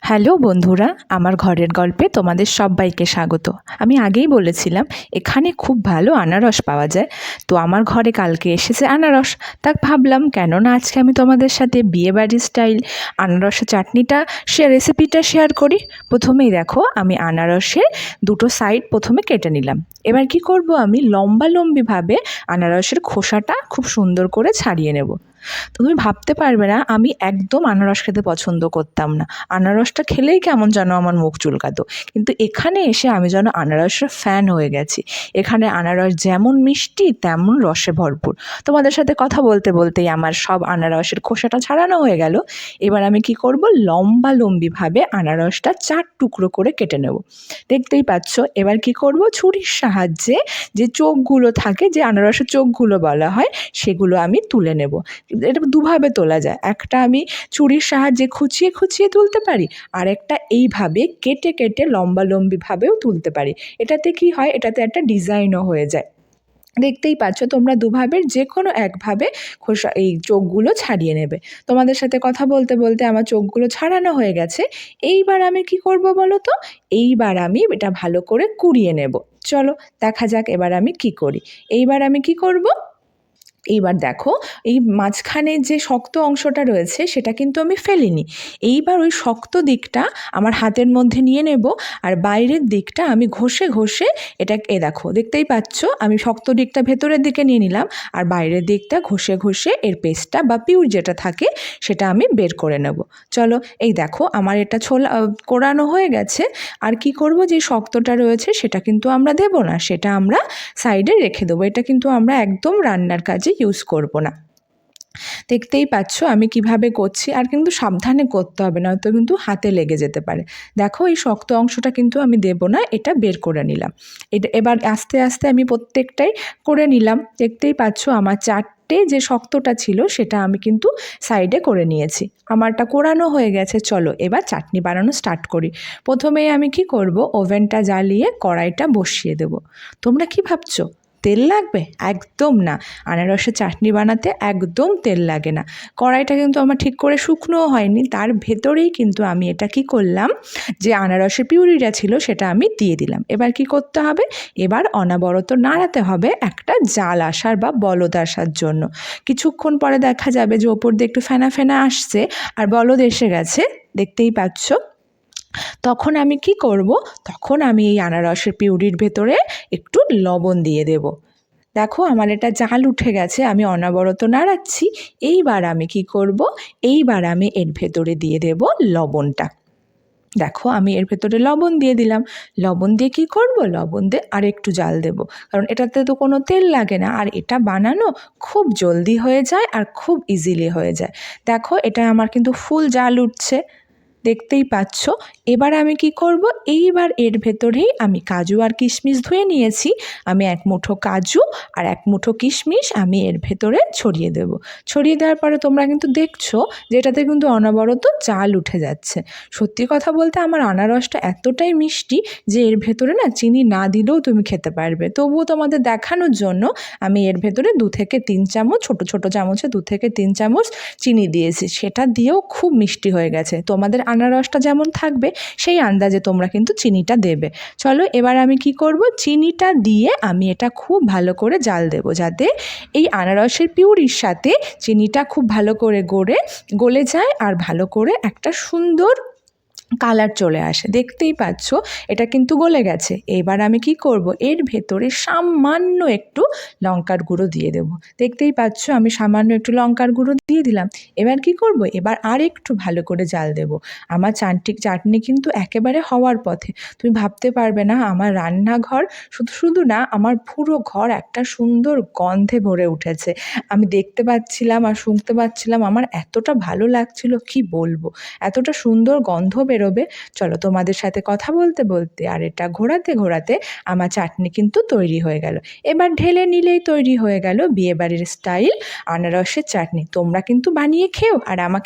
Hello বন্ধুরা, আমার ঘরের গল্পে তোমাদের সবাইকে স্বাগত। আমি আগেই বলেছিলাম এখানে খুব ভালো আনারস পাওয়া যায়। তো আমার ঘরে কালকে এসেছে আনারস। তা ভাবলাম কেননা আজকে আমি তোমাদের সাথে বিয়েবাড়ির স্টাইল আনারসের চাটনিটা রেসিপিটা শেয়ার করি। প্রথমেই দেখো, আমি আনারসের দুটো সাইড প্রথমে কেটে নিলাম। এবার কি করব, আমি লম্বিভাবে আনারসের খোসাটা খুব সুন্দর করে ছাড়িয়ে নেব। তুমি ভাবতে পারবে না আমি একদম আনারস খেতে পছন্দ করতাম না। আনারসটা খেলেই কেমন যেন আমার মুখ চুলকাতো। কিন্তু এখানে এসে আমি যেন আনারসের ফ্যান হয়ে গেছি। এখানে আনারস যেমন মিষ্টি তেমন রসে ভরপুর। তোমাদের সাথে কথা বলতে বলতেই আমার সব আনারসের খোসাটা ছাড়ানো হয়ে গেল। এবার আমি কি করব, লম্বিভাবে আনারসটা 4 টুকরো করে কেটে নেব। দেখতেই পাচ্ছ। এবার কি করব, ছুরির সাহায্যে যে চোখগুলো থাকে, যে আনারসের চোখগুলো বলা হয়, সেগুলো আমি তুলে নেব। এটা দুভাবে তোলা যায়। একটা আমি ছুরির সাহায্যে খুঁচিয়ে তুলতে পারি, আর একটা এইভাবে কেটে লম্বিভাবেও তুলতে পারি। এটাতে কি হয়, এটাতে একটা ডিজাইনও হয়ে যায়। দেখতেই পাচ্ছ, তোমরা দুভাবের যে কোনো একভাবে খোসা এই চোখগুলো ছাড়িয়ে নেবে। তোমাদের সাথে কথা বলতে বলতে আমার চোখগুলো ছাড়ানো হয়ে গেছে। এইবার আমি কি করব বলো তো, এইবার আমি এটা ভালো করে কুড়িয়ে নেব। চলো দেখা যাক এবার আমি কি করি। এইবার আমি কি করব, এইবার দেখো, এই মাঝখানে যে শক্ত অংশটা রয়েছে সেটা কিন্তু আমি ফেলিনি। এইবার ওই শক্ত দিকটা আমার হাতের মধ্যে নিয়ে নেব, আর বাইরের দিকটা আমি ঘষে এটা দেখো, দেখতেই পাচ্ছ আমি শক্ত দিকটা ভেতরের দিকে নিয়ে নিলাম, আর বাইরের দিকটা ঘষে এর পেস্টটা বা পিউর যেটা থাকে সেটা আমি বের করে নেব। চলো, এই দেখো আমার এটা কোরানো হয়ে গেছে। আর কি করব, যে শক্তটা রয়েছে সেটা কিন্তু আমরা দেব না, সেটা আমরা সাইডে রেখে দেবো। এটা কিন্তু আমরা একদম রান্নার কাজে ইউজ করব না। দেখতেই পাচ্ছ আমি কিভাবে করছি, আর কিন্তু সাবধানে করতে হবে, নয়তো কিন্তু হাতে লেগে যেতে পারে। দেখো, এই শক্ত অংশটা কিন্তু আমি দেব না, এটা বের করে নিলাম। এটা এবার আস্তে আস্তে আমি প্রত্যেকটাই করে নিলাম। দেখতেই পাচ্ছ আমার চারটে যে শক্তটা ছিল সেটা আমি কিন্তু সাইডে করে নিয়েছি। আমারটা কোরানো হয়ে গেছে। চলো এবার চাটনি বানানো স্টার্ট করি। প্রথমেই আমি কি করব, ওভেনটা জ্বালিয়ে কড়াইটা বসিয়ে দেব। তোমরা কি ভাবছো তেল লাগবে? একদম না। আনারসের চাটনি বানাতে একদম তেল লাগে না। কড়াইটা কিন্তু আমার ঠিক করে শুকনোও হয়নি, তার ভেতরেই কিন্তু আমি এটা কি করলাম, যে আনারসের পিউরিটা ছিল সেটা আমি দিয়ে দিলাম। এবার কি করতে হবে, এবার অনবরত নাড়াতে হবে একটা জাল আসার বা বলদ আসার জন্য। কিছুক্ষণ পরে দেখা যাবে যে ওপর দিয়ে একটু ফেনা আসছে আর বলদ এসে গেছে, দেখতেই পাচ্ছ। তখন আমি কি করব, তখন আমি এই আনারসের পিউরির ভেতরে একটু লবণ দিয়ে দেব। দেখো আমার এটা জাল উঠে গেছে, আমি অনবরত নাড়াচ্ছি। এইবার আমি কি করব, এইবার আমি এর ভেতরে দিয়ে দেব লবণটা। দেখো আমি এর ভেতরে লবণ দিয়ে দিলাম। লবণ দিয়ে কি করব, লবণ দিয়ে আর একটু জাল দেব, কারণ এটাতে তো কোনো তেল লাগে না, আর এটা বানানো খুব জলদি হয়ে যায় আর খুব ইজিলি হয়ে যায়। দেখো এটা আমার কিন্তু ফুল জাল উঠছে, দেখতেই পাচ্ছ। এবার আমি কি করব, এইবার এর ভেতরেই আমি কাজু আর কিশমিশ ধুয়ে নিয়েছি, আমি 1 মুঠো কাজু আর 1 মুঠো কিশমিশ আমি এর ভেতরে ছড়িয়ে দেব। ছড়িয়ে দেওয়ার পরে তোমরা কিন্তু দেখছো যে এটাতে কিন্তু অনবরত চাল উঠে যাচ্ছে। সত্যি কথা বলতে আমার আনারসটা এতটাই মিষ্টি যে এর ভেতরে না চিনি না দিলেও তুমি খেতে পারবে। তবুও তোমাদের দেখানোর জন্য আমি এর ভেতরে 2 থেকে 3 চামচ, ছোট চামচে 2 থেকে 3 চামচ চিনি দিয়েছি। সেটা দিয়েও খুব মিষ্টি হয়ে গেছে। তোমাদের আনারসটা যেমন থাকবে সেই আন্দাজে তোমরা কিন্তু চিনিটা দেবে। চলো এবার আমি কি করব, চিনিটা দিয়ে আমি এটা খুব ভালো করে জাল দেব, যাতে এই আনারসের পিউরির সাথে চিনিটা খুব ভালো করে গলে যায় আর ভালো করে একটা সুন্দর কালার চলে আসে। দেখতেই পাচ্ছ এটা কিন্তু গলে গেছে। এবার আমি কি করব, এর ভেতরে সামান্য একটু লঙ্কার গুঁড়ো দিয়ে দেব। দেখতেই পাচ্ছ আমি সামান্য একটু লঙ্কার গুঁড়ো দিয়ে দিলাম। এবার কি করব, এবার আর একটু ভালো করে জাল দেব। আমার চাটনি কিন্তু একেবারে হওয়ার পথে। তুমি ভাবতে পারবে না আমার রান্নাঘর শুধু না, আমার পুরো ঘর একটা সুন্দর গন্ধে ভরে উঠেছে। আমি দেখতে পাচ্ছিলাম আর শুনতে পাচ্ছিলাম, আমার এতটা ভালো লাগছিল কি বলবো, এতটা সুন্দর গন্ধ বেরোবে। চলো তোমাদের সাথে কথা বলতে বলতে আর এটা ঘোরাতে আমার চাটনি কিন্তু তৈরি হয়ে গেল। এবার ঢেলে নিলেই তৈরি হয়ে গেল বিয়েবাড়ির স্টাইল আনারসের চাটনি। তোমরা কিন্তু বানিয়ে খেও আর আমাকে